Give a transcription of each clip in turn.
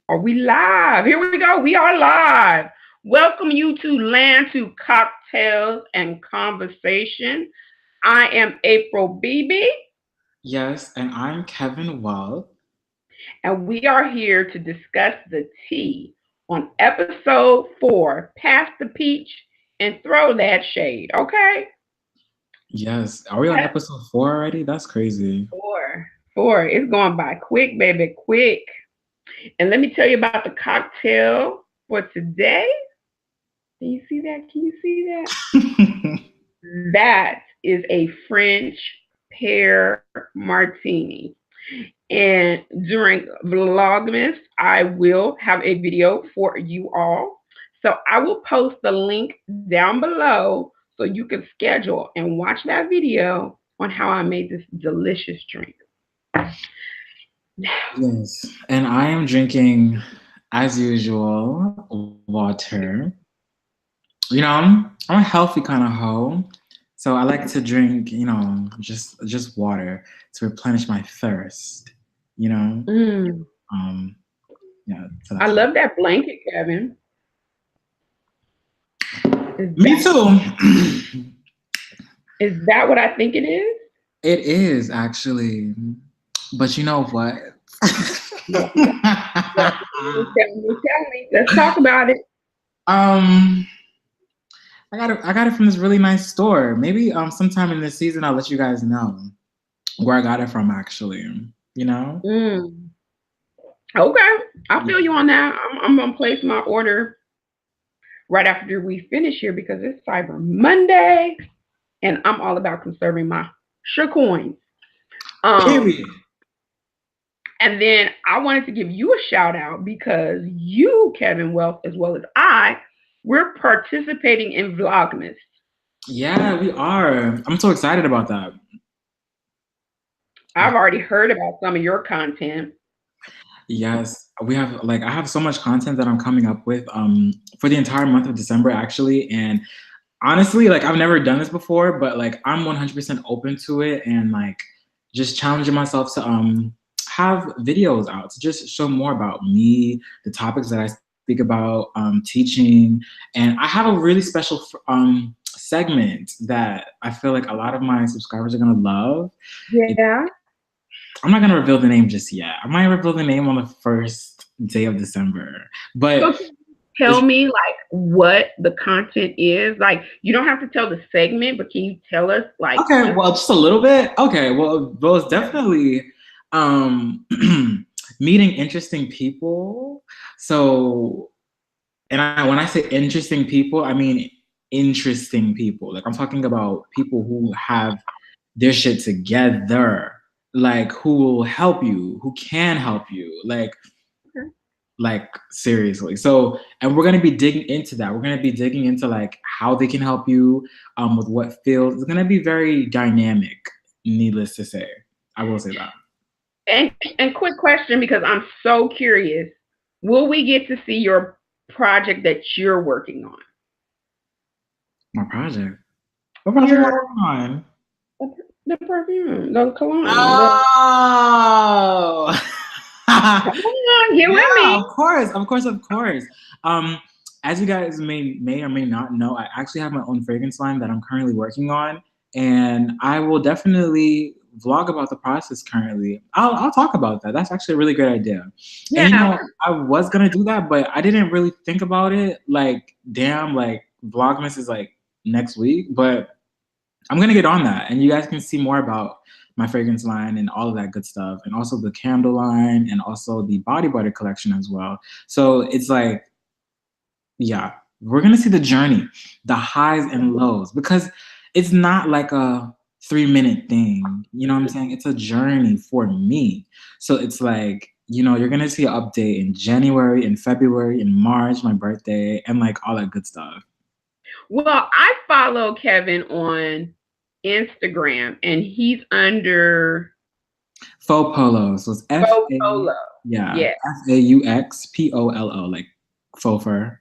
Are we live? Here we go. We are live. Welcome you to Land to Cocktails and Conversation. I am April Beebe, Yes, and I'm Kevin Well. and we are here to discuss the tea on episode 4, Pass the Peach and Throw That Shade. Okay? Yes, are we on episode 4 already? That's crazy. Four. Four. It's going by quick, baby, quick. And let me tell you about the cocktail for today. Can you see that? Can you see that? That is a French pear martini. And during Vlogmas, I will have a video for you all. So I will post the link down below so you can schedule and watch that video on how I made this delicious drink. Yes, and I am drinking, as usual, water. I'm a healthy kind of hoe, so I like to drink, just water to replenish my thirst. You know, Mm. um, yeah. So I that's love that blanket, Kevin. Is me that too. is that what I think it is? It is actually, but you know what? What? What? Tell me. Let's talk about it. um, I got it from this really nice store. Maybe sometime in this season I'll let you guys know where I got it from actually. You know? Mm. Okay, I Yeah. feel you on that. I'm gonna place my order right after we finish here because it's Cyber Monday, and I'm all about conserving my sugar coins. Um, Period. and then I wanted to give you a shout out because you, Kevin Wealth, as well as we're participating in Vlogmas. Yeah, we are. I'm so excited about that. I've already heard about some of your content. Yes, we have I have so much content that I'm coming up with for the entire month of December actually, and honestly, I've never done this before, but I'm 100% open to it and just challenging myself to have videos out to just show more about me, the topics that I speak about, teaching, and I have a really special segment that I feel like a lot of my subscribers are gonna love. It, Yeah. I'm not gonna reveal the name just yet. I might reveal the name on the first day of December, but So tell me like what the content is. Like you don't have to tell the segment, but can you tell us like okay, just well, just a little bit. Okay, well, it's definitely um, meeting interesting people. So, when I say interesting people, I mean interesting people. I'm talking about people who have their shit together, who will help you, who can help you, seriously. So, and we're gonna be digging into that. We're gonna be digging into how they can help you, with what field. It's gonna be very dynamic. Needless to say, I will say that. and quick question because I'm so curious. Will we get to see your project that you're working on? My project. What project am I Your working on? the perfume, the cologne. Oh. Come on, get with Yeah, me. of course, of course, of course. Um, as you guys may or may not know, I actually have my own fragrance line that I'm currently working on, and I will definitely vlog about the process currently. I'll talk about that. That's actually a really great idea. And Yeah. I was gonna do that, but I didn't really think about it. Damn, Vlogmas is next week, but I'm gonna get on that, and you guys can see more about my fragrance line and all of that good stuff, and also the candle line, and also the body butter collection as well. So it's yeah, we're gonna see the journey, the highs and lows, because it's not like a 3-minute thing. You know what I'm saying? It's a journey for me. So it's you're gonna see an update in January, in February, in March, my birthday, and all that good stuff. Well, I follow Kevin on Instagram, and he's under Faux polo. So it's Faux Polo. yeah, Yeah. FAUXPOLO, like faux fur.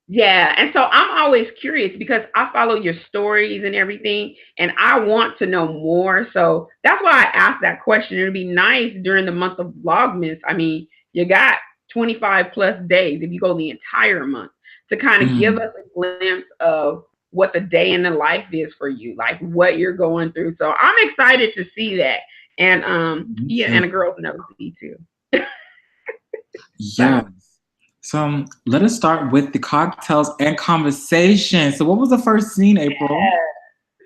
Yeah, and so I'm always curious because I follow your stories and everything, and I want to know more. So that's why I asked that question. It'd be nice during the month of Vlogmas. I mean, you got 25 plus days, if you go the entire month, to kind of give Mm. us a glimpse of what the day in the life is for you, like what you're going through. So I'm excited to see that. And Me yeah, too. and the girls never see too. Yes. So So let us start with the cocktails and conversation. So what was the first scene, April?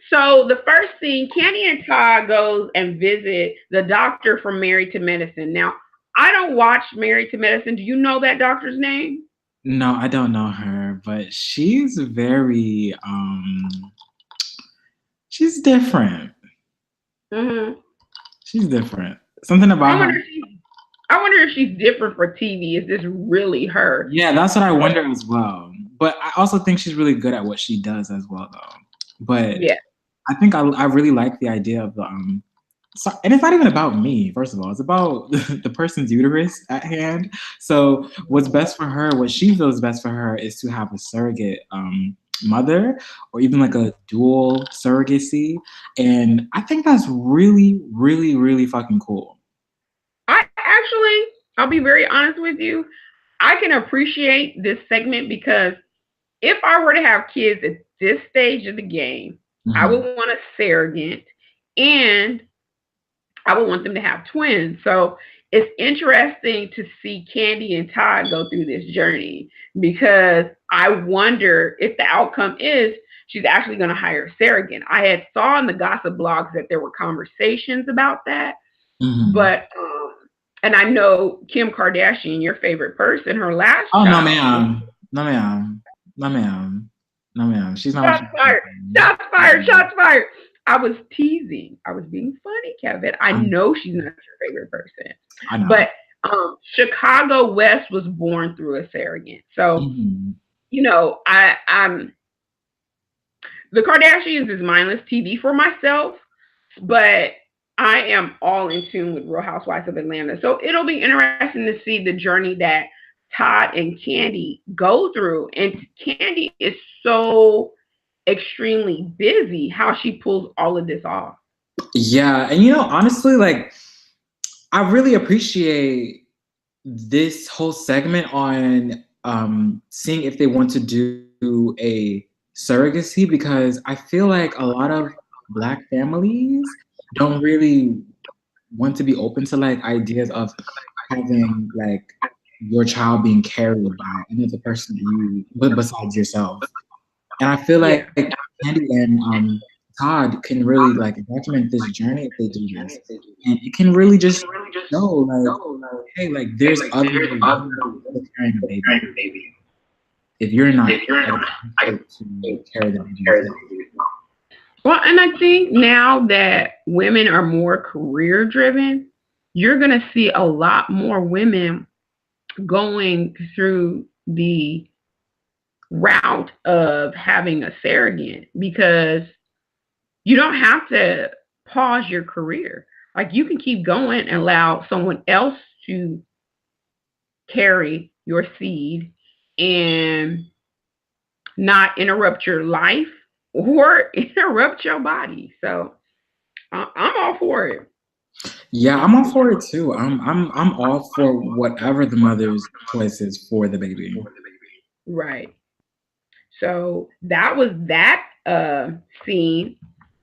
so the first scene, Candy and Todd goes and visit the doctor from Married to Medicine. Now, I don't watch Married to Medicine. Do you know that doctor's name? No, I don't know her, but she's very she's different. Hmm. She's different. Something I about her. wonder if she's I wonder if she's different for TV. Is this really her? Yeah, that's what I wonder as well. But I also think she's really good at what she does as well, though. But Yeah. I think I really like the idea of the so, and it's not even about me. First of all, it's about the person's uterus at hand. So what's best for her, what she feels best for her, is to have a surrogate mother, or even like a dual surrogacy. And I think that's really, really, really fucking cool. I actually, I'll be very honest with you. I can appreciate this segment because if I were to have kids at this stage of the game, I would Mhm. want a surrogate and I would want them to have twins. So it's interesting to see Candy and Todd go through this journey because I wonder if the outcome is she's actually going to hire a surrogate. I had saw in the gossip blogs that there were conversations about that, Mhm. but and I know Kim Kardashian, your favorite person, her last Oh no, child. ma'am. No, ma'am. No, ma'am. No, ma'am. She's not my Shots favorite fired! person. Shots fired! Shots fired! I was teasing. I was being funny, Kevin. I I'm, know she's not your favorite person, I know. but Chicago West was born through a surrogate. So Mhm. I'm the Kardashians is mindless TV for myself, but I am all in tune with Real Housewives of Atlanta. So it'll be interesting to see the journey that Todd and Candy go through. And Candy is so extremely busy how she pulls all of this off. Yeah, and honestly, like I really appreciate this whole segment on seeing if they want to do a surrogacy, because I feel like a lot of Black families don't really want to be open to like ideas of having like your child being carried by another person that but besides yourself. And I feel Yeah. like Candy and Todd can really like document this journey if they do this, and it can really just show like, hey, like there's other ways of carrying a baby if you're not like equipped to carry the baby yourself. Well, and I think now that women are more career driven, you're going to see a lot more women going through the route of having a surrogate because you don't have to pause your career. Like you can keep going and allow someone else to carry your seed and not interrupt your life or interrupt your body. So I'm all for it. Yeah, I'm all for it too. I'm all for whatever the mother's choice is for the baby. Right. So that was that scene.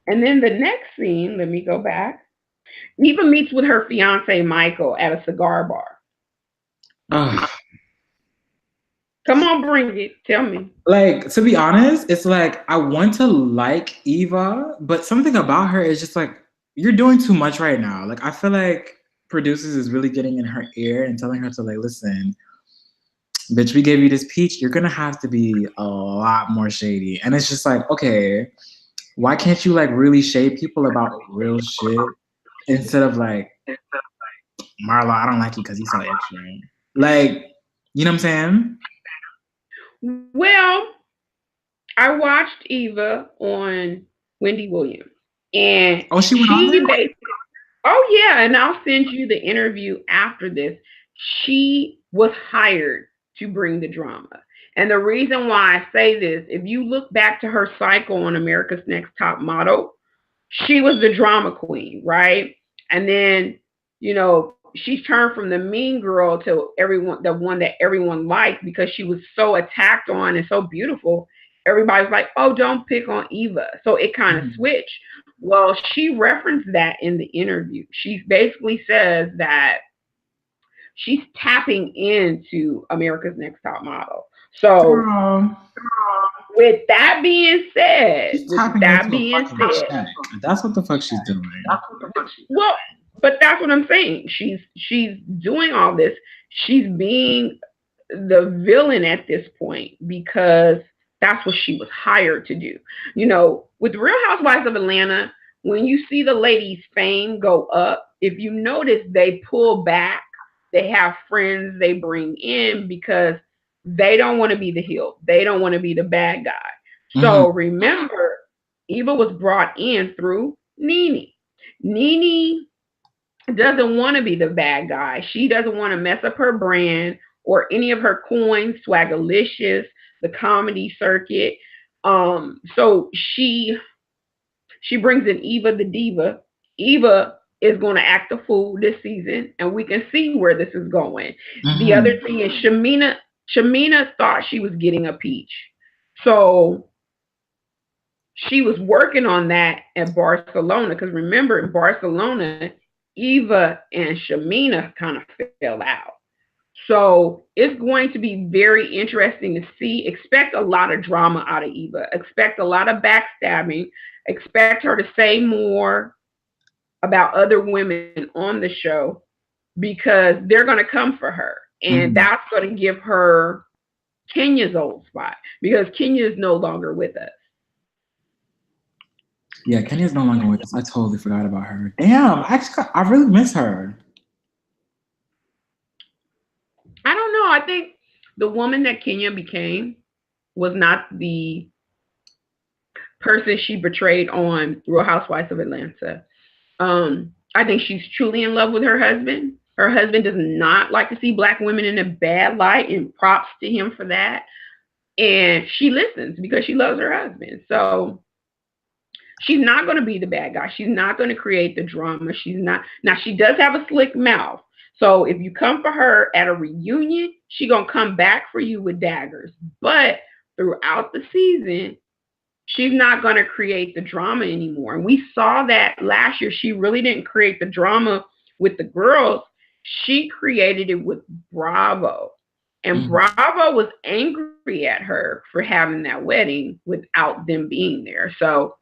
And then the next scene, let me go back. Neva meets with her fiance Michael at a cigar bar. Ugh. Come on, bring it. Tell me. Like, to be honest, it's like I want to like Eva, but something about her is just like, you're doing too much right now. Like, I feel like producers is really getting in her ear and telling her to like, listen, bitch, we gave you this peach. You're gonna have to be a lot more shady. And it's just like, okay, why can't you like really shade people about real shit instead of like, Marlo, I don't like you because he's so extra. Like, you know what I'm saying? Well, I watched Eva on Wendy Williams, and Oh, she went on she there? basically, oh yeah, and I'll send you the interview after this. She was hired to bring the drama. And the reason why I say this, if you look back to her cycle on America's Next Top Model, she was the drama queen, right? And then, she's turned from the mean girl to everyone, the one that everyone liked because she was so attacked on and so beautiful. Everybody's like, oh, don't pick on Eva. So it kind of Mhm. switched. Well, she referenced that in the interview. She basically says that she's tapping into America's Next Top Model. So Girl, with that being said, she's tapping into a fucking said, check. That's what the fuck she's doing. well, but that's what I'm saying. She's doing all this. She's being the villain at this point because that's what she was hired to do. You know, with Real Housewives of Atlanta, when you see the ladies' fame go up, if you notice they pull back, they have friends they bring in because they don't want to be the heel. They don't want to be the bad guy. So Hmm. remember, Eva was brought in through Nene. Nene doesn't want to be the bad guy. She doesn't want to mess up her brand or any of her coins, Swagalicious, the comedy circuit. So she brings in Eva the diva. Eva is going to act a fool this season, and we can see where this is going. The other Hmm. thing is Shamina thought she was getting a peach, so she was working on that at Barcelona. Because remember, in Barcelona, Eva and Shamina kind of fell out. So it's going to be very interesting to see. Expect a lot of drama out of Eva. Expect a lot of backstabbing. Expect her to say more about other women on the show because they're going to come for her. And Hmm. that's going to give her Kenya's old spot because Kenya is no longer with us. Yeah, Kenya's no longer with us. I totally forgot about her. Damn, I really miss her. I don't know. I think the woman that Kenya became was not the person she betrayed on Real Housewives of Atlanta. I think she's truly in love with her husband. Her husband does not like to see black women in a bad light, and props to him for that. And she listens because she loves her husband. So she's not going to be the bad guy. She's not going to create the drama. She's not. Now she does have a slick mouth. So if you come for her at a reunion, she's going to come back for you with daggers. But throughout the season, she's not going to create the drama anymore. And we saw that last year. She really didn't create the drama with the girls. She created it with Bravo. And Mhm. Bravo was angry at her for having that wedding without them being there. So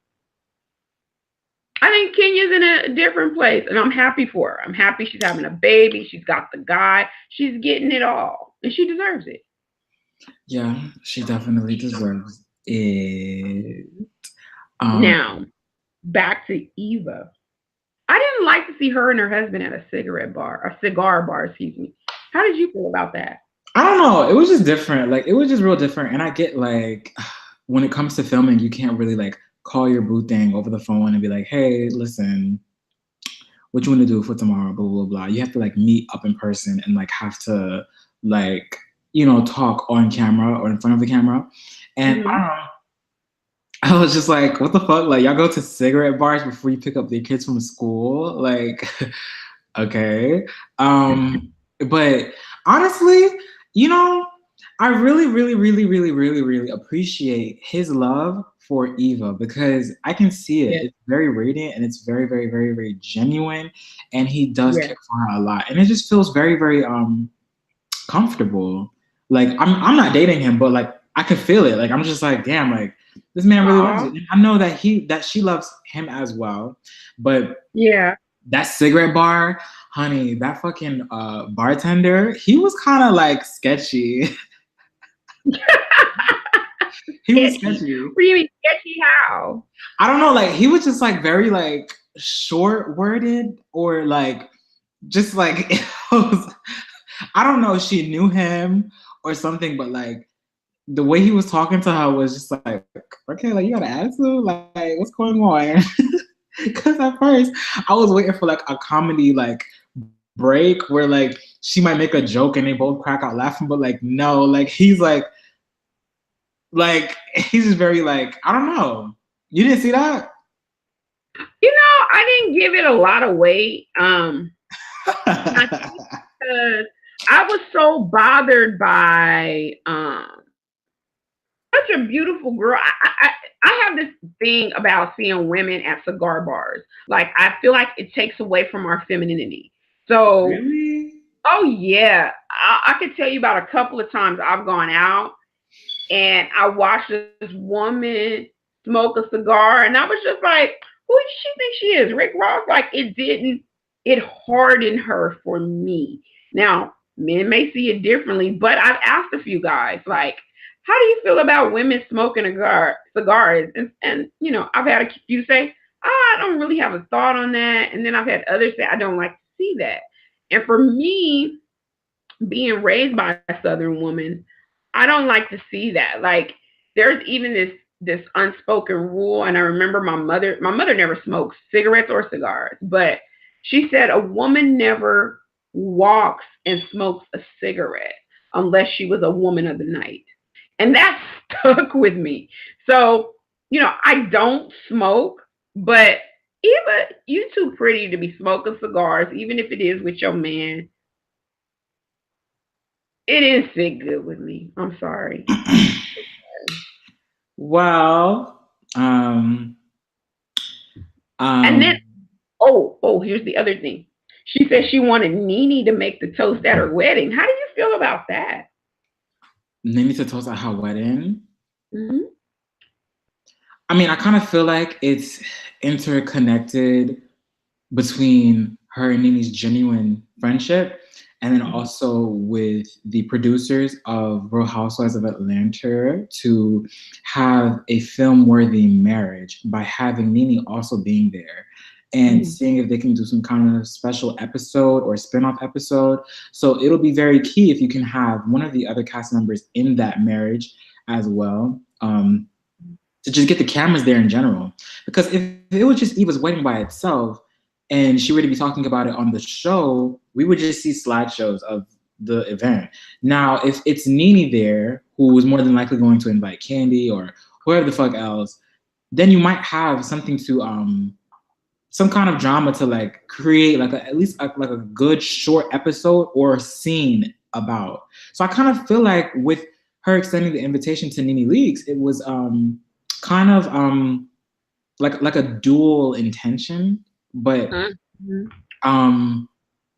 I think Kenya's in a different place, and I'm happy for her. I'm happy she's having a baby. She's got the guy. She's getting it all, and she deserves it. Yeah, she definitely deserves it. Um, Now, back to Eva. I didn't like to see her and her husband at a cigar bar, excuse me. How did you feel about that? I don't know. It was just different. Like it was just real different. And I get like when it comes to filming, you can't really like call your boo thing over the phone and be like, "Hey, listen, what you want to do for tomorrow?" Blah blah blah. You have to like meet up in person and like have to like talk on camera or in front of the camera. And I Mm-hmm. don't know. I was just like, what the fuck? Like, y'all go to cigarette bars before you pick up your kids from school? Like, okay. But honestly, you know, I really, really, really, really, really, really appreciate his love for Eva because I can see it. Yes. It's very radiant and it's very, very, very, very genuine. And he does Yes. care for her a lot. And it just feels very, very comfortable. Like I'm not dating him, but like I could feel it. Like I'm just like, damn, like this man really loves it. Aw. And I know that she loves him as well. But Yeah. that cigarette bar, honey, that fucking bartender, he was kind of like sketchy. He was Sketchy. sketchy. What do you mean sketchy how? I don't know, like he was just like very like short worded or like just like it was, I don't know if she knew him or something, but like the way he was talking to her was just like, okay, like you got an attitude, like what's going on? Because at first I was waiting for like a comedy like break where like she might make a joke and they both crack out laughing, but like no, like he's just very like I don't know. You didn't see that? I didn't give it a lot of weight. And I think because I was so bothered by such a beautiful girl. I have this thing about seeing women at cigar bars. Like I feel like it takes away from our femininity. So, Really? oh yeah, I could tell you about a couple of times I've gone out and I watched this woman smoke a cigar, and I was just like, who does she think she is? Rick Ross? Like it didn't. It hardened her for me. Now, men may see it differently, but I've asked a few guys, like, how do you feel about women smoking cigars? And I've had a few say, I don't really have a thought on that, and then I've had others say, I don't like to see that. And for me, being raised by a Southern woman, I don't like to see that. Like there's even this unspoken rule, and I remember my mother never smoked cigarettes or cigars, but she said a woman never walks and smokes a cigarette unless she was a woman of the night. And that stuck with me. So, I don't smoke, but Eva, you too pretty to be smoking cigars, even if it is with your man. It didn't sit good with me. I'm sorry. Well, And then, um, here's the other thing. She said she wanted Nene to make the toast at her wedding. How do you feel about that? Nini to toast at her wedding. Hmm. I mean, I kind of feel like it's interconnected between her and Nini's genuine friendship, and then also with the producers of Real Housewives of Atlanta to have a film worthy marriage by having Nini also being there and Hmm. seeing if they can do some kind of special episode or spin-off episode. So it'll be very key if you can have one of the other cast members in that marriage as well. To just get the cameras there in general. Because if it was just Eva's wedding by itself and she were to be talking about it on the show, we would just see slideshows of the event. Now, if it's Nene there, who is more than likely going to invite Candy or whoever the fuck else, then you might have something to some kind of drama to like create like at least like a good short episode or scene about. So I kind of feel like with her extending the invitation to Nene Leaks, it was kind of like a dual intention, but Hmm. um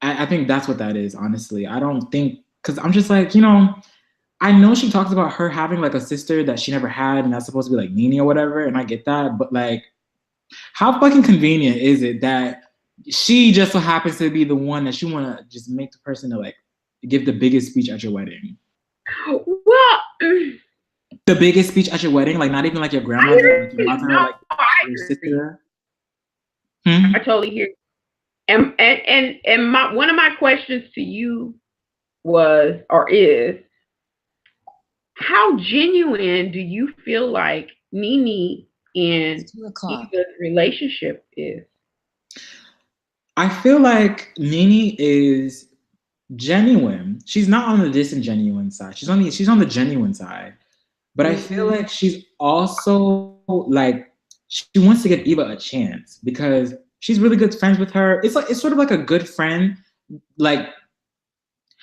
I think that's what that is, honestly. I don't think because I'm just like, I know she talks about her having like a sister that she never had and that's supposed to be like Nene or whatever, and I get that, but like how fucking convenient is it that she just so happens to be the one that you want to just make the person to like give the biggest speech at your wedding? Well, The biggest speech at your wedding, like not even like your I grandmother, hear like your you. mother, No, like I your agree. sister. I Hmm? totally hear you. And my one of my questions to you was or is how genuine do you feel like Nene and Eva's relationship is? I feel like Nene is genuine. She's not on the disingenuine side. She's on the genuine side. But I feel Hmm. like she's also like she wants to give Eva a chance because she's really good friends with her. It's sort of like a good friend. Like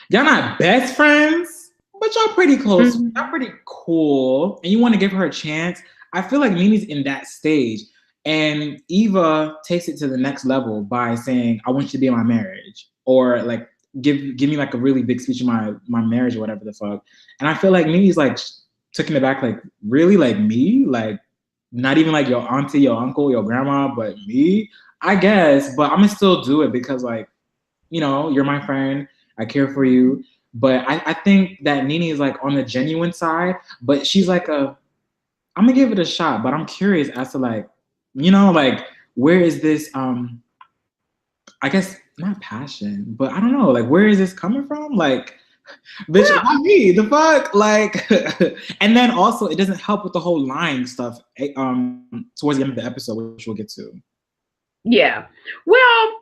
y'all not best friends, but y'all pretty close. Y'all Hmm. pretty cool, and you want to give her a chance. I feel like Mimi's in that stage, and Eva takes it to the next level by saying, "I want you to be in my marriage," or like give me like a really big speech in my marriage or whatever the fuck. And I feel like Mimi's like taken aback, like really, like me, like not even like your auntie, your uncle, your grandma, but me. I guess, but I'm gonna still do it because like you're my friend. I care for you. But I think that Nene is like on the genuine side, but she's like I'm gonna give it a shot, but I'm curious as to like, like where is this I guess not passion, but I don't know, like where is this coming from? Like, bitch, Well, why me? The fuck? Like and then also it doesn't help with the whole lying stuff towards the end of the episode, which we'll get to. yeah. Well,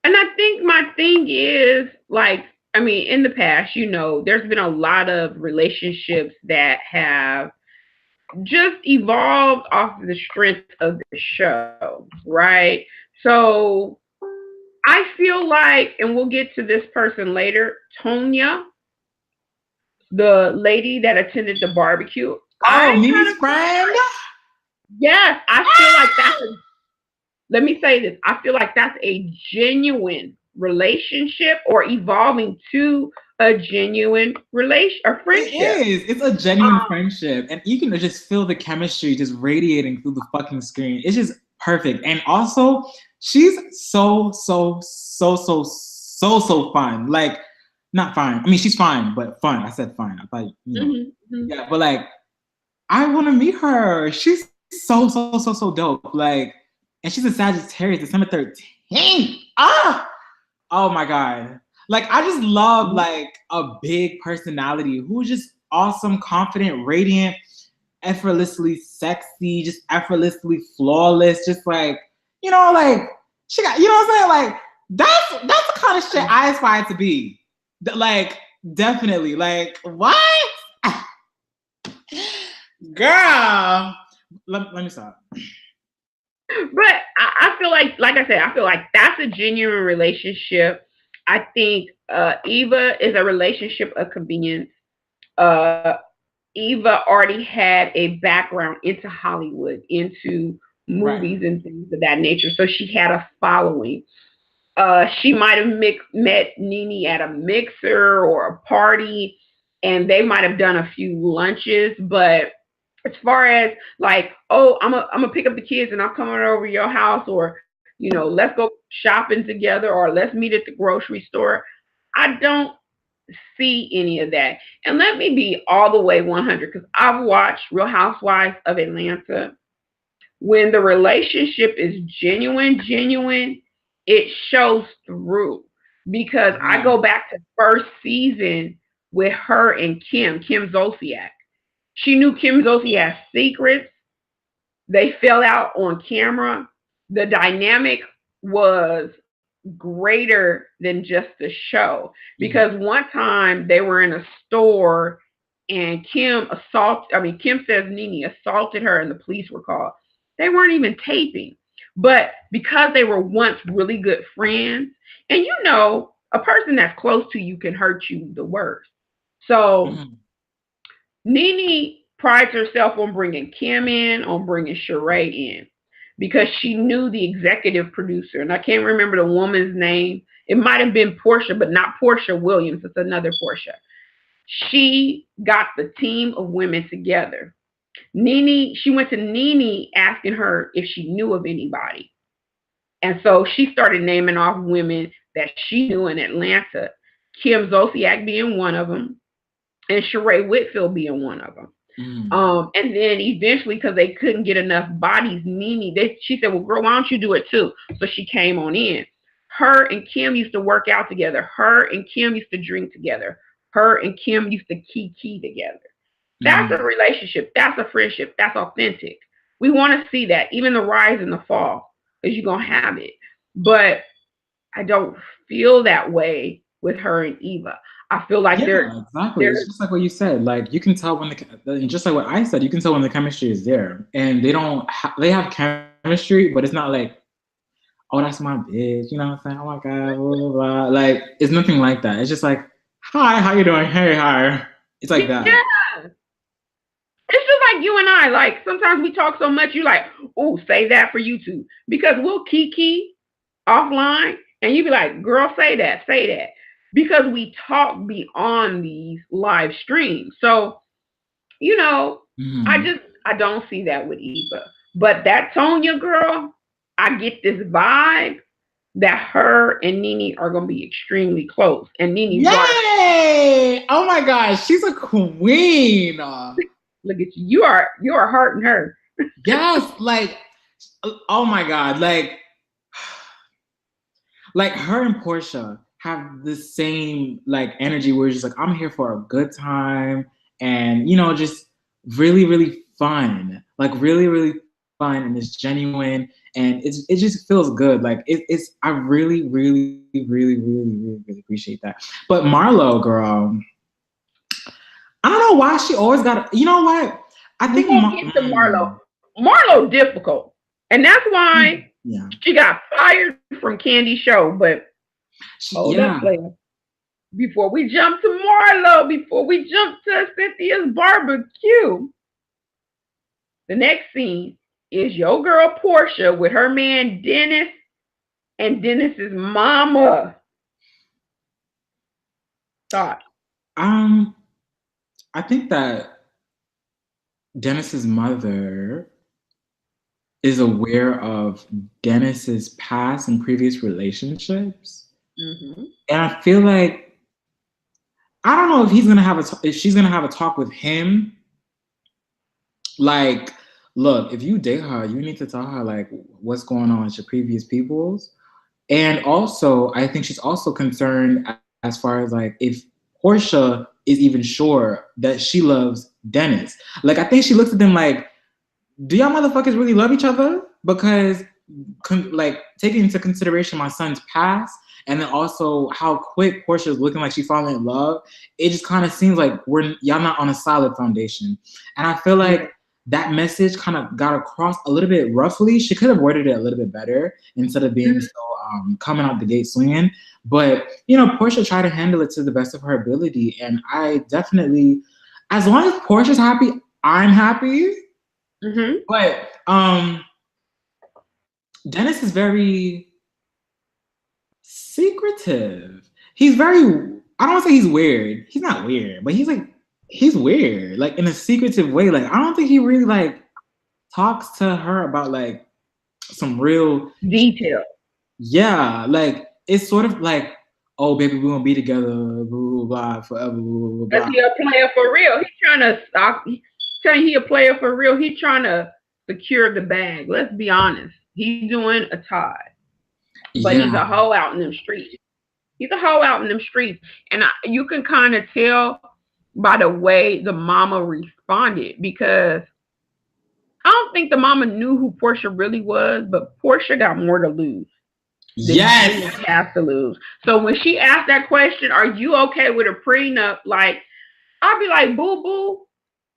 and I think my thing is like, I mean, in the past, there's been a lot of relationships that have just evolved off of the strength of the show, right? So I feel like, and we'll get to this person later, Tonya, the lady that attended the barbecue. Oh, I kind Mimi's of feel friend. like, yes, I feel like that's a, let me say this. I feel like that's a genuine relationship or evolving to a genuine relation or It friendship. is. It's a genuine Um, friendship, and you can just feel the chemistry just radiating through the fucking screen. It's just perfect. And also, she's so fun. Like, not fine. I mean, she's fine, but fun. I said fine. I thought, mhm, mhm. yeah. But like, I want to meet her. She's so dope. Like, and she's a Sagittarius, December 13th. Ah, oh my god. Like I just love like a big personality who's just awesome, confident, radiant, effortlessly sexy, just effortlessly flawless, just like, like she got, what I'm saying? Like that's the kind of shit I aspire to be. Like definitely. Like what? Girl. Let me stop. But I feel like I said, I feel like that's a genuine relationship. I think Eva is a relationship of convenience. Uh, Eva already had a background into Hollywood, into Right. movies and things of that nature, so she had a following. She might have met Nene at a mixer or a party, and they might have done a few lunches. But as far as like, oh, I'm gonna pick up the kids and I'm coming over to your house, or let's go shopping together, or let's meet at the grocery store. I don't see any of that. And let me be all the way 100 because I've watched Real Housewives of Atlanta. When the relationship is genuine, it shows through. Because I Yeah. go back to first season with her and Kim Zolciak. She knew Kim Zolciak's secrets. They fell out on camera. The dynamic was greater than just the show Mhm. because one time they were in a store and Kim says Nene assaulted her and the police were called. They weren't even taping. But because they were once really good friends, and a person that's close to you can hurt you the worst. So Mhm. Nene prides herself on bringing Kim in, on bringing Sheree in, because she knew the executive producer, and I can't remember the woman's name. It might have been Portia, but not Portia Williams. It's another Portia. She got the team of women together. She went to Nene asking her if she knew of anybody. And so she started naming off women that she knew in Atlanta, Kim Zolciak being one of them, and Sheree Whitfield being one of them. Mhm. And then eventually, because they couldn't get enough bodies, she said, "Well, girl, why don't you do it too?" So she came on in. Her and Kim used to work out together. Her and Kim used to drink together. Her and Kim used to key together. That's a Mhm. relationship. That's a friendship. That's authentic. We want to see that, even the rise and the fall, because you're gonna have it. But I don't feel that way with her and Eva. I feel like Yeah, they're exactly. It's they're just like what you said. Like you can tell when and just like what I said, you can tell when the chemistry is there, and they have chemistry, but it's not like, oh, that's my bitch. You know what I'm saying? Oh my god, blah blah blah. Like it's nothing like that. It's just like, hi, how you doing? Hey, hi. It's like that. yeah. It's just like you and I. Like sometimes we talk so much, you like, oh, say that for YouTube because we'll kiki offline, and you be like, girl, say that, because we talk beyond these live streams. So you know, I Mhm. just I don't see that with Eva, but that Tonya girl, I get this vibe that her and Nene are gonna be extremely close, and Nene's water. Yay! Oh my gosh, she's a queen. Look at you, you are hurting her. Yes, like, oh my god, like her and Portia have the same like energy where it's just like I'm here for a good time and just really fun, like really fun and it's genuine and it just feels good. Like it's I really appreciate that. But Marlo, girl, I don't know why she always got. You know what? I We think won't get to Marlo. Marlo difficult, and that's why. Yeah. She got fired from Candy Show, but hold up, Yeah. player. Before we jump to Marlo, before we jump to Cynthia's barbecue, the next scene is your girl Portia with her man Dennis and Dennis's mama. Thought. Um, I think that Dennis's mother is aware of Dennis's past and previous relationships, Mm-hmm. and I feel like I don't know if he's gonna have if she's gonna have a talk with him. Like, look, if you date her, you need to tell her like what's going on with your previous peoples. And also, I think she's also concerned as far as like if Portia is even sure that she loves Dennis. Like, I think she looks at them like, do y'all motherfuckers really love each other? Because, like, taking into consideration my son's past and then also how quick Portia is looking like she's falling in love, it just kind of seems like y'all not on a solid foundation. And I feel like that message kind of got across a little bit roughly. She could have worded it a little bit better instead of being so coming out the gate swinging. But, you know, Portia tried to handle it to the best of her ability. And I definitely, as long as Portia's happy, I'm happy. Mm-hmm. But Dennis is very secretive. He's very, I don't want to say he's weird. He's not weird, but he's weird, like in a secretive way. Like, I don't think he really like talks to her about like some real detail. Yeah, like it's sort of like, oh baby, we're gonna be together, blah blah blah, forever, blah blah blah. Cause he a player for real. He's trying to stop. Saying he a player for real. He's trying to secure the bag. Let's be honest. He's doing a Todd, but he's a hoe out in them streets. He's a hoe out in them streets, and you can kind of tell by the way the mama responded, because I don't think the mama knew who Portia really was, but Portia got more to lose. Yes, has to lose. So when she asked that question, "Are you okay with a prenup?" Like, I'll be like, "Boo boo."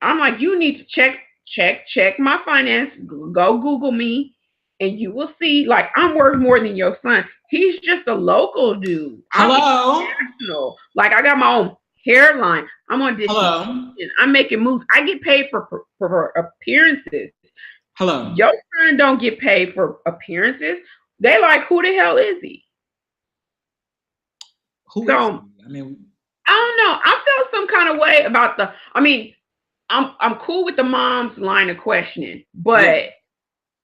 I'm like, "You need to check my finance. Go Google me, and you will see. Like, I'm worth more than your son. He's just a local dude. Hello. I'm international. Like, I got my own hairline. I'm on distribution. Hello. I'm making moves. I get paid for appearances. Hello. Your son don't get paid for appearances. They like, who the hell is he? Who is he? I mean, I don't know. I felt some kind of way about the. I mean, I'm cool with the mom's line of questioning, but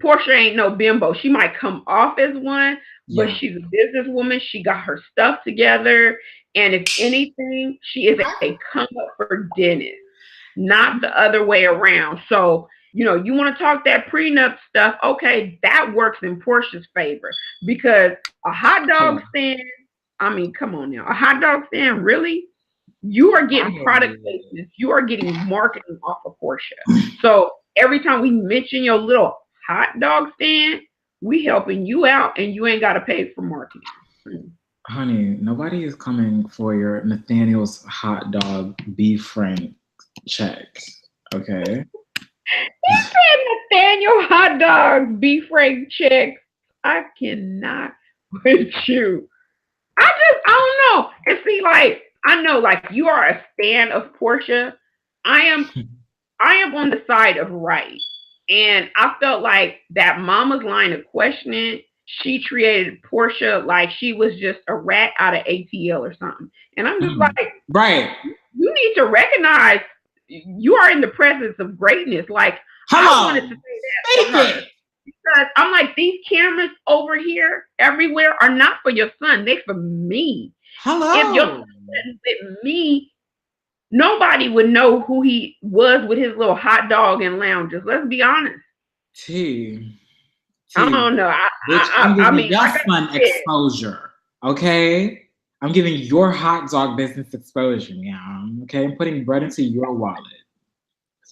Portia ain't no bimbo. She might come off as one, but she's a businesswoman. She got her stuff together, and if anything, she is a come up for Dennis, not the other way around. So, you know, you want to talk that prenup stuff, okay, that works in Portia's favor, because a hot dog stand, I mean, come on now, a hot dog stand, really? You are getting product placements. You are getting marketing off of Portia. So every time we mention your little hot dog stand, we helping you out, and you ain't got to pay for marketing. Honey, nobody is coming for your Nathaniel's hot dog beef frank checks, okay? He said Nathaniel hot dogs beef frank checks. I cannot with you. I don't know. And see, like, I know, like, you are a fan of Portia. I am on the side of right. And I felt like that mama's line of questioning, she treated Portia like she was just a rat out of ATL or something. And I'm just like, right. You need to recognize you are in the presence of greatness. Like, I wanted to say that for her. Because I'm like, these cameras over here, everywhere, are not for your son. They're for me. If your son wasn't with me, nobody would know who he was with his little hot dog and lounges. Let's be honest. I don't know. I mean, your son exposure, okay? I'm giving your hot dog business exposure now, okay? I'm putting bread into your wallet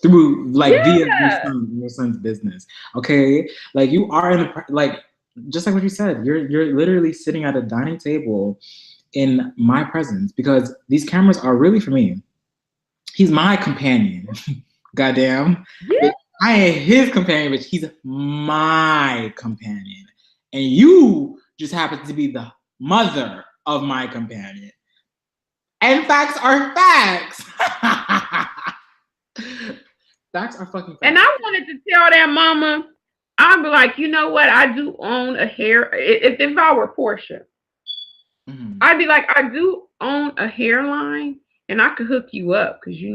through, like, via your son's business, okay? Like, you are in the, like, just like what you said, you're literally sitting at a dining table in my presence, because these cameras are really for me. He's my companion. Goddamn. I ain't his companion, but he's my companion. and you just happen to be the mother of my companion. And facts are facts. Facts are fucking And facts. I wanted to tell that mama, I'd be like, you know what? I do own a hair. If I were Portia, Mhm. I'd be like, I do own a hairline, and I could hook you up because you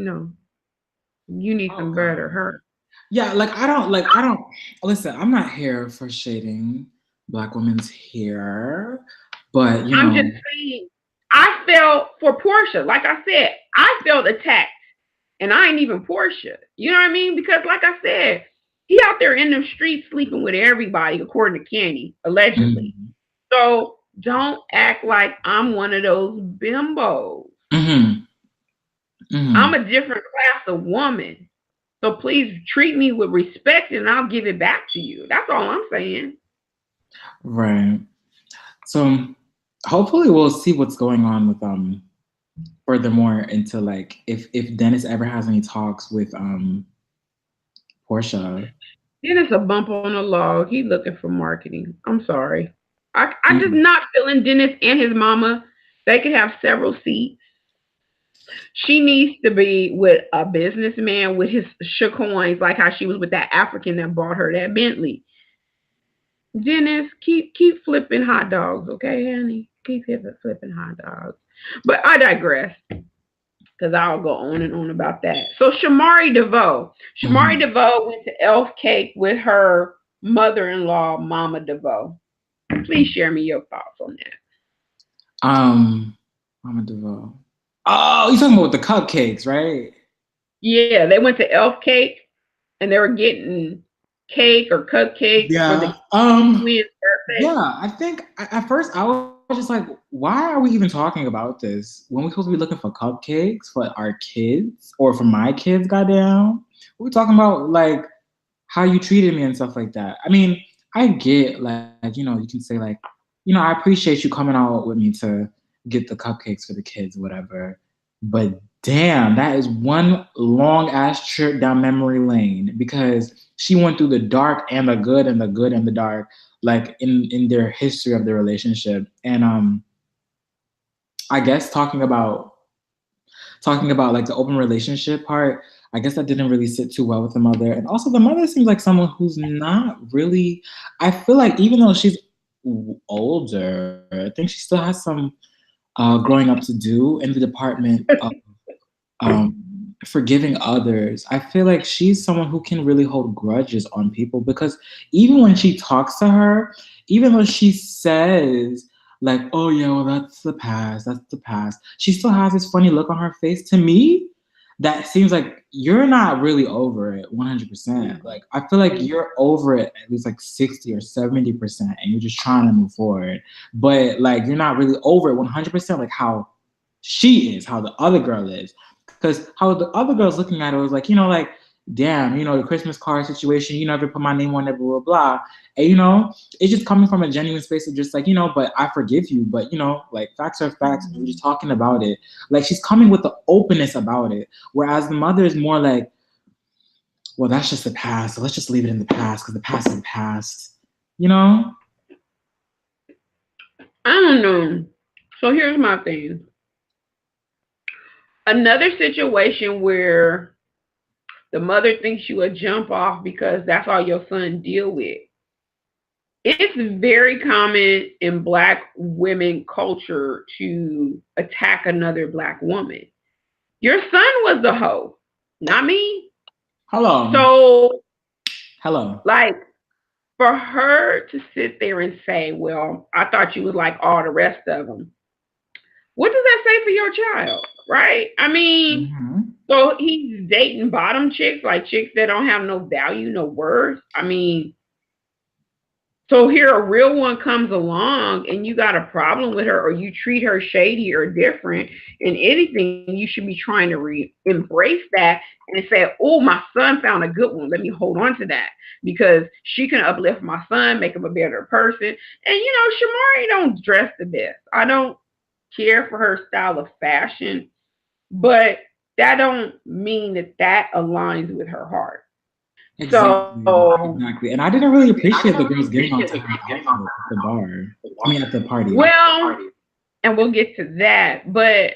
need Oh some better god. hair. Yeah, I don't listen, I'm not here for shading black women's hair, but I'm just saying, I felt for Portia. Like I said, I felt attacked, and I ain't even Portia. You know what I mean? Because, like I said, he out there in the streets sleeping with everybody, according to Kenny, allegedly. mhm. So don't act like I'm one of those bimbos. Mhm. I'm Mhm. a different class of woman. So please treat me with respect, and I'll give it back to you. That's all I'm saying. Right. So hopefully we'll see what's going on with furthermore into like if Dennis ever has any talks with Portia. Then it's a bump on the log. He looking for marketing. I'm sorry. I just Mm. not feeling Dennis and his mama. They could have several seats. She needs to be with a businessman with his shook coins, like how she was with that African that bought her that Bentley. Dennis, keep flipping hot dogs, okay, honey? Keep flipping hot dogs. But I digress because I'll go on and on about that. So Shamari DeVoe. Shamari Mhm. DeVoe went to Elf Cake with her mother-in-law, Mama DeVoe. Please share me your thoughts on that. Um Mama DeVoe. Oh, you talking about with the cupcakes, right? Yeah, they went to Elf Cake and they were getting cake or cupcakes for the Yeah. twins' birthday. Yeah, I think at first I was just like, why are we even talking about this when we're supposed to be looking for cupcakes for our kids or for my kids? Goddamn, we're talking about like how you treated me and stuff like that. I mean, I get like you know you can say like I appreciate you coming out with me to get the cupcakes for the kids, whatever. But damn, that is one long ass trip down memory lane because she went through the dark and the good and the good and the dark like in their history of their relationship. And I guess talking about like the open relationship part, I guess that didn't really sit too well with the mother. And also the mother seems like someone who's not really, I feel like even though she's older, I think she still has some growing up to do in the department of forgiving others. I feel like she's someone who can really hold grudges on people because even when she talks to her, even though she says like, "Oh yeah, well that's the past," she still has this funny look on her face. To me, that seems like you're not really over it 100%. Mhm. Like I feel like Mhm. you're over it at least like 60 or 70%, and you're just trying to move forward. But like you're not really over it 100%, like how she is, how the other girl is. Because how the other girl's looking at her was like, like, damn, the Christmas card situation, you never put my name on it, blah, blah, blah. And, it's just coming from a genuine space of just like, but I forgive you. But, like, facts are facts. We're just Mhm. talking about it. Like, she's coming with the openness about it. Whereas the mother is more like, well, that's just the past. So let's just leave it in the past because the past is the past. You know? I don't know. So here's my thing. Another situation where the mother thinks you a jump off because that's all your son deal with. It's very common in black women culture to attack another black woman. Your son was the hoe, not me. Hello. So, Hello. like, for her to sit there and say, well, I thought you was like all the rest of them. What does that say for your child? Right? I mean, Mm-hmm. so he's dating bottom chicks, like chicks that don't have no value, no worth. I mean, so here a real one comes along and you got a problem with her or you treat her shady or different and anything, you should be trying to embrace that and say, oh, my son found a good one. Let me hold on to that because she can uplift my son, make him a better person. And Shamari don't dress the best. I don't care for her style of fashion, but that don't mean that aligns with her heart. Exactly, So, exactly. And I didn't really appreciate the girls getting onto her outfit at the bar. I mean, at the party. well, and we'll get to that, but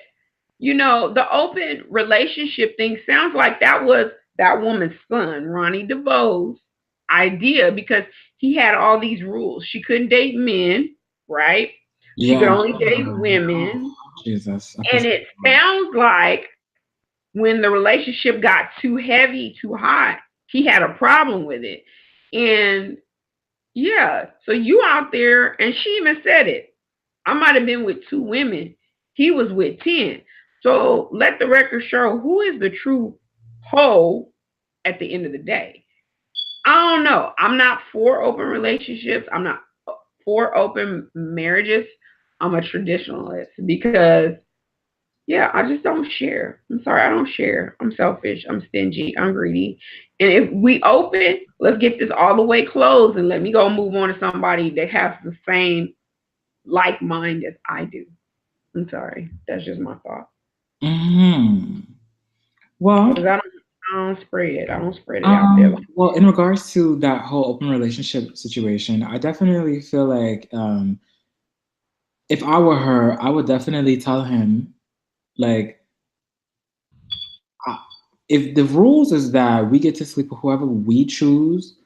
the open relationship thing sounds like that was that woman's son, Ronnie DeVoe's idea because he had all these rules. She couldn't date men, right? She could Yeah. only date women. Jesus, I feel And so it bad. sounds like when the relationship got too heavy, too hot, he had a problem with it. And yeah, so you out there, and she even said it. I might have been with two women. He was with 10. So let the record show who is the true hoe at the end of the day. I don't know. I'm not for open relationships. I'm not for open marriages. I'm a traditionalist because, yeah, I just don't share. I'm sorry, I don't share. I'm selfish. I'm stingy. I'm greedy. And if we open, let's get this all the way closed and let me go move on to somebody that has the same like mind as I do. I'm sorry. That's just my thought. Hmm. Because Well, I don't spread it. I don't spread it out there. well, in regards to that whole open relationship situation, I definitely feel like if I were her, I would definitely tell him like I- if the rules is that we get to sleep with whoever we choose,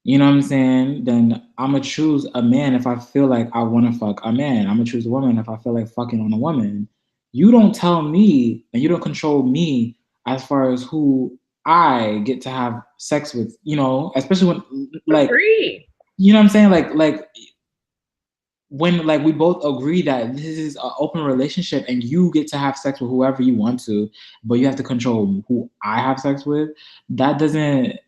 you know what I'm saying? Then I'm gonna choose a man if I feel like I want to fuck a man. I'm gonna choose a woman if I feel like fucking on a woman. You don't tell me and you don't control me as far as who I get to have sex with. Especially when like Agreed. you know what I'm saying? Like when like we both agree that this is an open relationship and you get to have sex with whoever you want to, but you have to control who I have sex with, that doesn't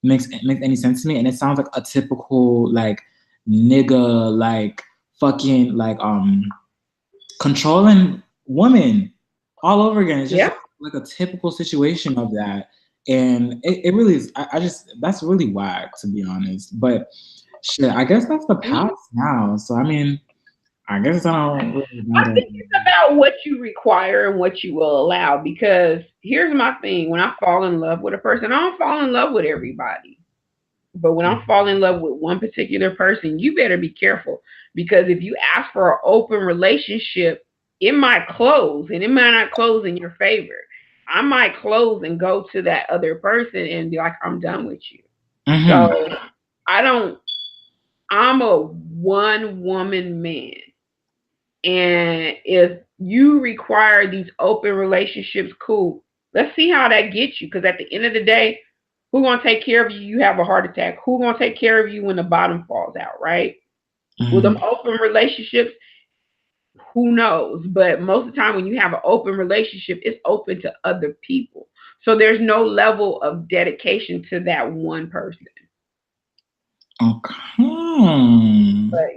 make any sense to me. And it sounds like a typical like nigga like fucking like controlling woman all over again. It's just Yeah. like a typical situation of that. And it really is I just that's really whack to be honest. But shit, I guess that's the past now. So I mean I guess I don't really I matter. think it's about what you require and what you will allow. Because here's my thing: when I fall in love with a person, I don't fall in love with everybody. But when I fall in love with one particular person, you better be careful because if you ask for an open relationship, it might close and it might not close in your favor. I might close and go to that other person and be like, I'm done with you. Mm-hmm. So I don't, I'm a one woman man. And if you require these open relationships, cool. Let's see how that gets you. Because at the end of the day, who's gonna take care of you? You have a heart attack. Who's gonna take care of you when the bottom falls out, right? With them Mm-hmm. open relationships, who knows? But most of the time when you have an open relationship, it's open to other people. So there's no level of dedication to that one person. Okay. But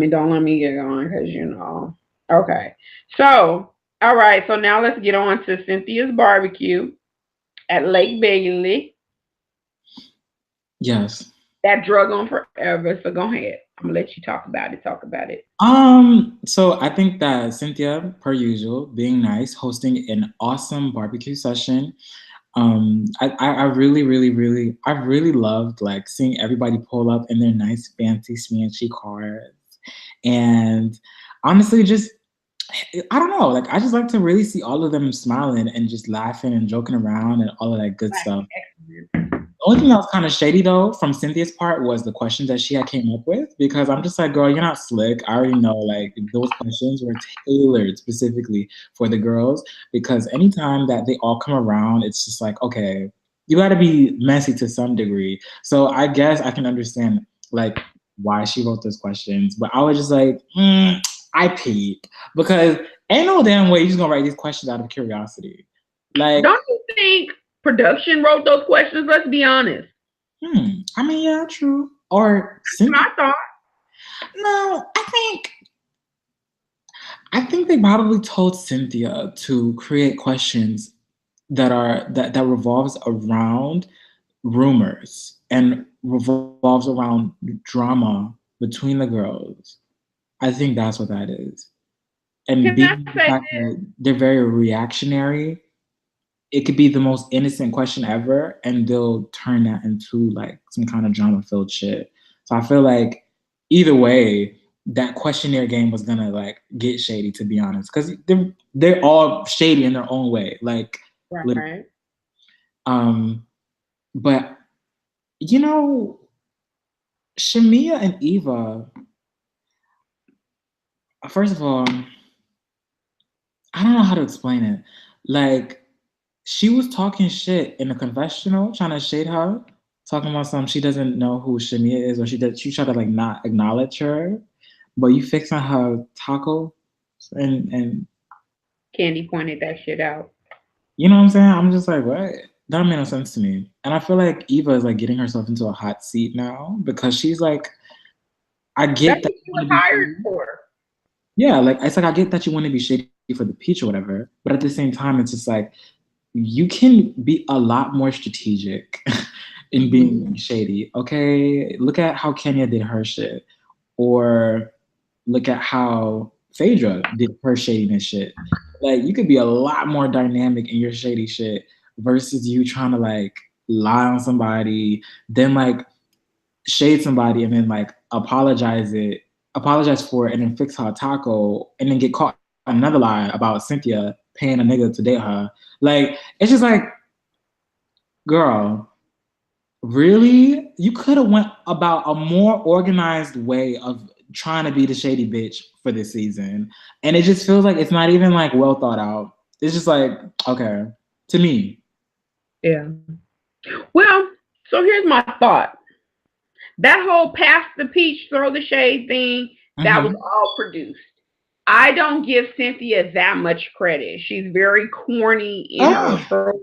don't let me get going because Okay. So, all right. So now let's get on to Cynthia's barbecue at Lake Bailey. Yes. That drug on forever. So go ahead. I'm gonna let you talk about it. Talk about it. So I think that Cynthia, per usual, being nice, hosting an awesome barbecue session. I really, really, really, I really loved like seeing everybody pull up in their nice, fancy, smancy cars. And honestly, just I don't know, like I just like to really see all of them smiling and just laughing and joking around and all of that good stuff. Excellent. The only thing that was kind of shady though from Cynthia's part was the questions that she had came up with because I'm just like, girl, you're not slick. I already know like those questions were tailored specifically for the girls because anytime that they all come around, it's just like, okay, you got to be messy to some degree. So I guess I can understand like why she wrote those questions, but I was just like, I peep because ain't no damn way you're just gonna write these questions out of curiosity. Like, Don't you think production wrote those questions? Let's be honest. I mean, yeah, true. Or That's Cynthia. what I thought. No, I think they probably told Cynthia to create questions that revolves around rumors and revolves around drama between the girls. I think that's what that is. And Can I being the say fact that they're very reactionary, it could be the most innocent question ever, and they'll turn that into like some kind of drama filled shit. So I feel like either way, that questionnaire game was gonna like get shady, to be honest, because they're all shady in their own way. Like, Right. um, but you know, Shamia and Eva. First of all, I don't know how to explain it. Like, she was talking shit in the confessional, trying to shade her, talking about some she doesn't know who Shamia is, or she tried to like not acknowledge her. But you fixing her taco, and Candy pointed that shit out. you know what I'm saying? I'm just like, what? That don't make no sense to me. And I feel like Eva is like getting herself into a hot seat now because she's like, I That's get that what you she want was to be hired shady. for. Yeah, like it's like I get that you want to be shady for the peach or whatever, but at the same time, it's just like you can be a lot more strategic in Mhm. being shady. Okay, look at how Kenya did her shit, or look at how Phaedra did her shadiness shit. Like you could be a lot more dynamic in your shady shit versus you trying to like lie on somebody, then like shade somebody and then like apologize for it, and then fix her taco, and then get caught another lie about Cynthia paying a nigga to date her. Like it's just like, girl, really? You could have went about a more organized way of trying to be the shady bitch for this season, and it just feels like it's not even like well thought out. It's just like, okay, to me. Yeah. Well, so here's my thought. That whole pass the peach, throw the shade thing, that was Mm-hmm. all produced. I don't give Cynthia that much credit. She's very corny in her Oh. approach.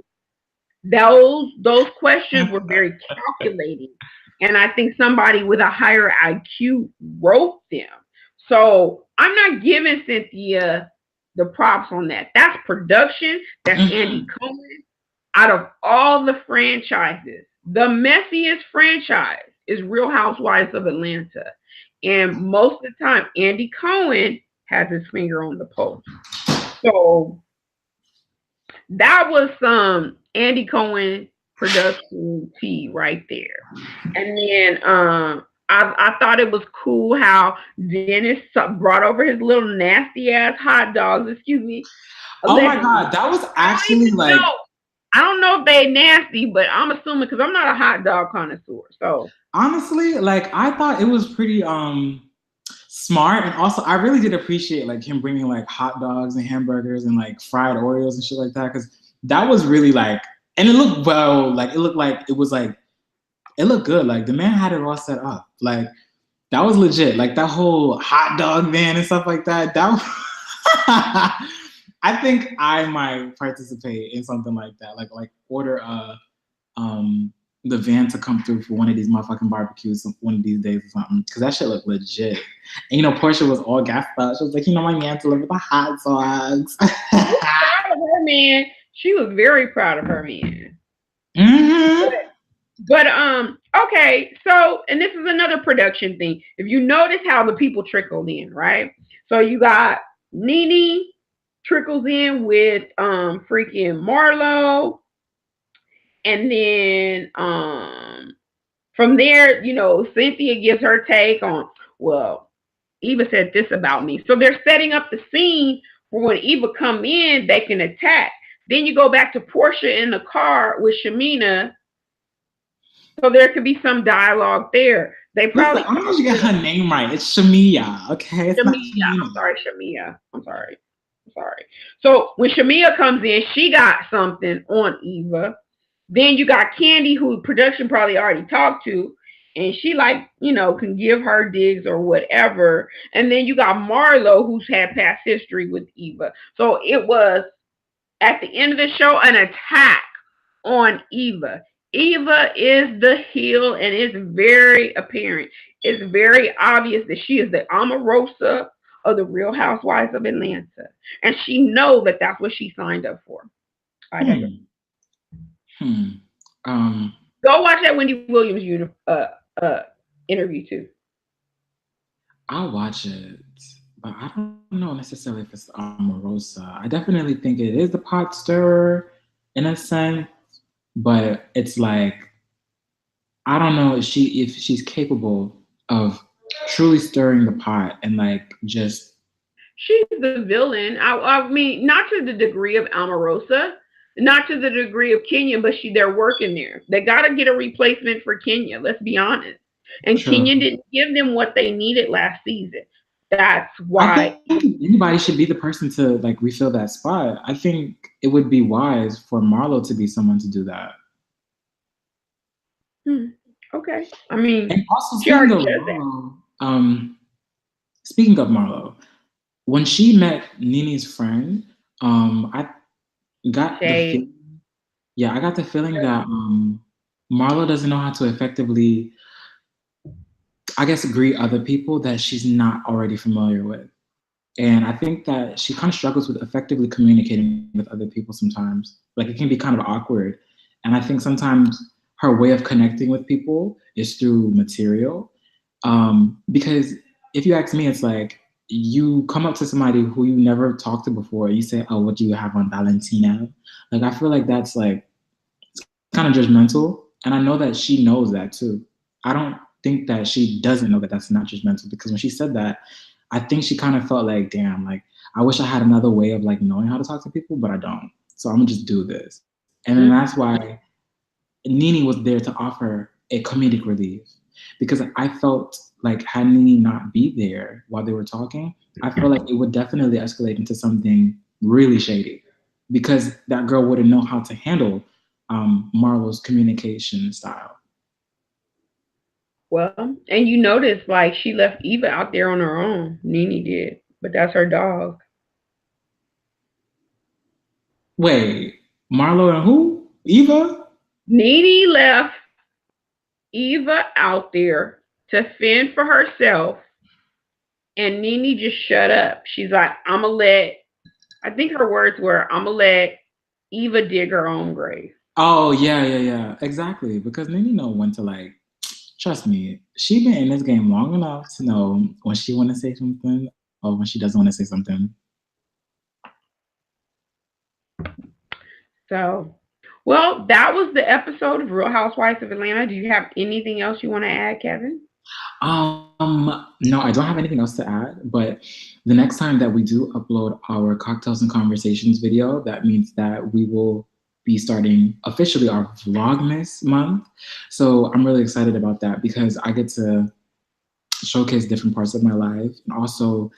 Those questions were very calculating. And I think somebody with a higher IQ wrote them. So I'm not giving Cynthia the props on that. That's production. That's Andy Mm-hmm. Cohen. Out of all the franchises, the messiest franchise is Real Housewives of Atlanta. And most of the time, Andy Cohen has his finger on the pulse. So that was some Andy Cohen production tea right there. And then I thought it was cool how Dennis brought over his little nasty ass hot dogs. Excuse me, Oh my allegedly. god, that was I don't actually even like, know. I don't know if they nasty, but I'm assuming because I'm not a hot dog connoisseur. So honestly, like I thought it was pretty smart, and also I really did appreciate like him bringing like hot dogs and hamburgers and like fried Oreos and shit like that, because that was really like, and it looked well, like it looked like it was like, it looked good, like the man had it all set up, like that was legit, like that whole hot dog van and stuff like that. I think I might participate in something like that, like order a um the van to come through for one of these motherfucking barbecues one of these days or something. Cause that shit looked legit. And you know, Portia was all gassed up. She was like, you know, my man delivered the hot dogs. proud of her man. She was very proud of her man. Mm-hmm. But okay, so and this is another production thing. If you notice how the people trickled in, right? So you got Nene trickles in with freaking Marlo, and then from there, Cynthia gives her take on, well, Eva said this about me. So they're setting up the scene for when Eva come in, they can attack. Then you go back to Portia in the car with Shamina, so there could be some dialogue there. They Listen, probably I don't know if talked you get to her name right. It's Shamia, okay? It's not Shamia. I'm Shamina. sorry, Shamia. I'm sorry. I'm sorry. So when Shamia comes in, she got something on Eva. Then you got Candy, who production probably already talked to, and she like, can give her digs or whatever. And then you got Marlo, who's had past history with Eva. So it was at the end of the show an attack on Eva. Eva is the heel, and it's very apparent. It's very obvious that she is the Omarosa of the Real Housewives of Atlanta, and she knows that that's what she signed up for. I digress. Hmm. Hmm. Um, Go watch that Wendy Williams interview too. I'll watch it, but I don't know necessarily if it's Omarosa. I definitely think it is the pot stirrer. in a sense, but it's like I don't know if she's capable of truly stirring the pot and like just She's the villain. I mean, not to the degree of Omarosa, not to the degree of Kenya, but they're working there. They got to get a replacement for Kenya. Let's be honest. And true. Kenya didn't give them what they needed last season. That's I why. think anybody should be the person to like refill that spot. I think it would be wise for Marlo to be someone to do that. Hmm, okay. I mean, And also she already does that. Speaking of Marlo, when she met Nini's friend, I got the Shade. feeling, yeah, I got the feeling that Marlo doesn't know how to effectively, I guess, greet other people that she's not already familiar with. And I think that she kind of struggles with effectively communicating with other people sometimes. Like it can be kind of awkward. And I think sometimes her way of connecting with people is through material. Because if you ask me, it's like you come up to somebody who you never talked to before, and you say, "Oh, what do you have on Valentina?" Like I feel like that's like kind of judgmental, and I know that she knows that too. I don't think that she doesn't know that that's not judgmental because when she said that, I think she kind of felt like, damn, like I wish I had another way of like knowing how to talk to people, but I don't. So I'm gonna just do this. And then that's Mm-hmm. why Nini was there to offer a comedic relief because I felt like had Nini not be there while they were talking, I feel like it would definitely escalate into something really shady because that girl wouldn't know how to handle Marlo's communication style. Well, and you notice like she left Eva out there on her own. Nene did, but that's her dog. Wait, Marlo and who? Eva? Nene left Eva out there to fend for herself, and Nene just shut up. She's like, "I'm gonna let." I think her words were, "I'm gonna let Eva dig her own grave." Oh yeah, yeah, yeah. Exactly. Because Nini know when to like trust me, she been in this game long enough to know when she wanna say something or when she doesn't want to say something. So, well, that was the episode of Real Housewives of Atlanta. Do you have anything else you want to add, Kevin? No, I don't have anything else to add, but the next time that we do upload our cocktails and conversations video, that means that we will be starting officially our Vlogmas month. So I'm really excited about that because I get to showcase different parts of my life and also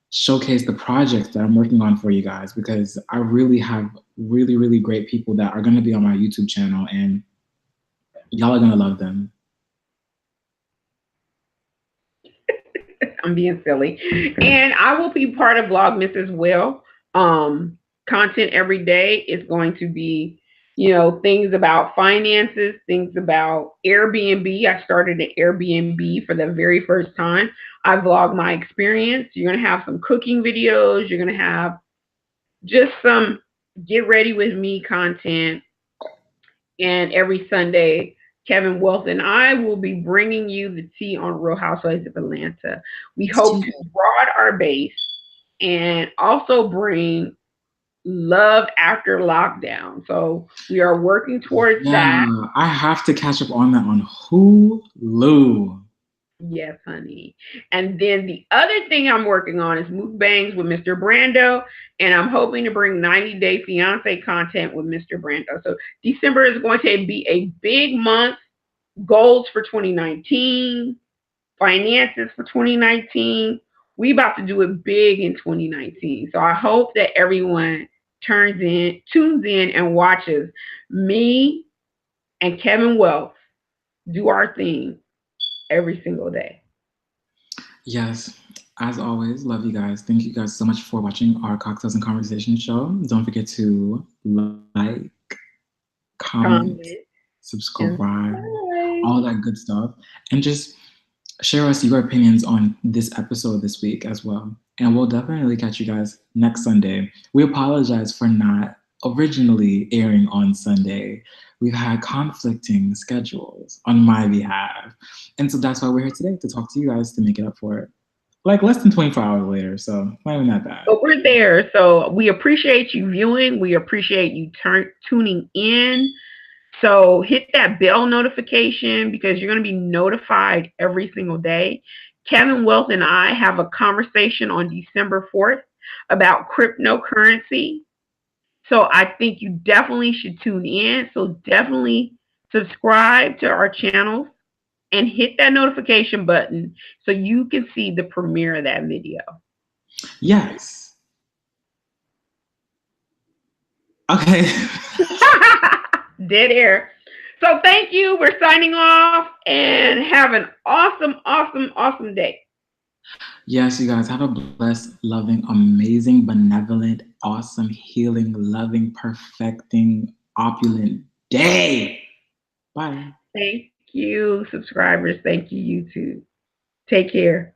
showcase the projects that I'm working on for you guys because I really have really, really great people that are going to be on my YouTube channel and y'all are going to love them. I'm being silly. And I will be part of Vlogmas as well. Content every day is going to be, things about finances, things about Airbnb. I started an Airbnb for the very first time. I vlog my experience. You're going to have some cooking videos. You're going to have just some get ready with me content. And every Sunday, Kevin Wealth and I will be bringing you the tea on Real Housewives of Atlanta. We hope to broad our base and also bring love after lockdown. So we are working towards that. Yeah, I have to catch up on that on Hulu. Yes, honey. And then the other thing I'm working on is mukbangs with Mr. Brando, and I'm hoping to bring 90 Day Fiance content with Mr. Brando. So December is going to be a big month. Goals for 2019, finances for 2019. We about to do it big in 2019. So I hope that everyone tunes in, and watches me and Kevin Wells do our thing every single day. Yes, as always, love you guys. Thank you guys so much for watching our Cocktails and Conversation show. Don't forget to like, comment, Comment and subscribe, subscribe. all that good stuff, and just share us your opinions on this episode this week as well. And we'll definitely catch you guys next Sunday. We apologize for not originally airing on Sunday. We've had conflicting schedules on my behalf. And so that's why we're here today to talk to you guys to make it up for it. like less than 24 hours later. So not even that bad. But we're there. So we appreciate you viewing. We appreciate you tuning in. So hit that bell notification because you're going to be notified every single day. Kevin Wealth and I have a conversation on December 4th about cryptocurrency. So I think you definitely should tune in. So definitely subscribe to our channels and hit that notification button so you can see the premiere of that video. Yes. Okay. Dead air. So thank you. We're signing off and have an awesome, awesome, awesome day. Yes, you guys have a blessed, loving, amazing, benevolent, awesome, healing, loving, perfecting, opulent day. Bye. Thank you, subscribers. Thank you, YouTube. Take care.